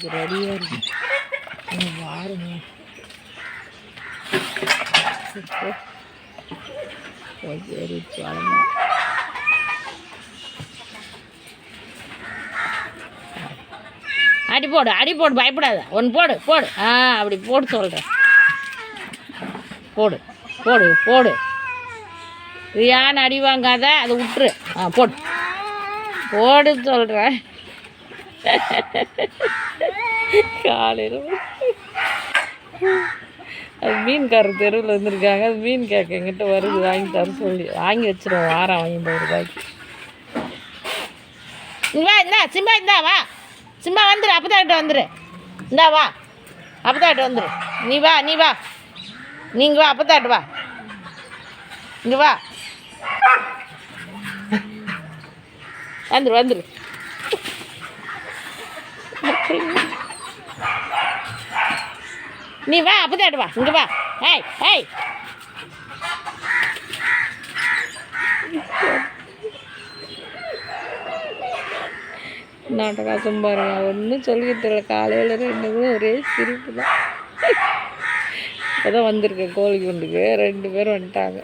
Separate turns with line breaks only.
போகிறதுக்கு ரெடியாக இருக்கு. பாருங்க சரி பாருங்க. அடி போடு பயப்படாத. ஒன்று போடு போடு. அப்படி போடு சொல்கிறேன். போடு போடு போடு. ரியான் அடி வாங்காத, அதை விட்டுரு. போடு போடு சொல்கிறேன். காலையில் அது மீன்காரர் தெருவில் வந்துருக்காங்க. அது மீன் கேட்க எங்கிட்ட வருது, வாங்கி தர சொல்லி வாங்கி வச்சிருவோம். வாரம் ₹50. வா இந்தா சிம்பா, இந்தா வா சிம்பா, வந்துடு. அப்பதாக்கிட்ட வந்துடு. இந்தா வா, அப்பதாக்கிட்ட வந்துடு. நீ வா நீங்கள் வா, அப்பதாட்டு வா, இங்கே வா, வந்துரு. நீ வா, அப்பதாட்டு வா, இங்கே வா. ஏய் நாட்டகாசம் பாருங்க. ஒன்றும் சொல்லிக்கிட்டு இல்லை. காலையில் 2 ஒரே சிரிப்பு தான். இப்போ தான் வந்திருக்கேன் கோழி குண்டுக்கு. 2 பேர் வந்துட்டாங்க.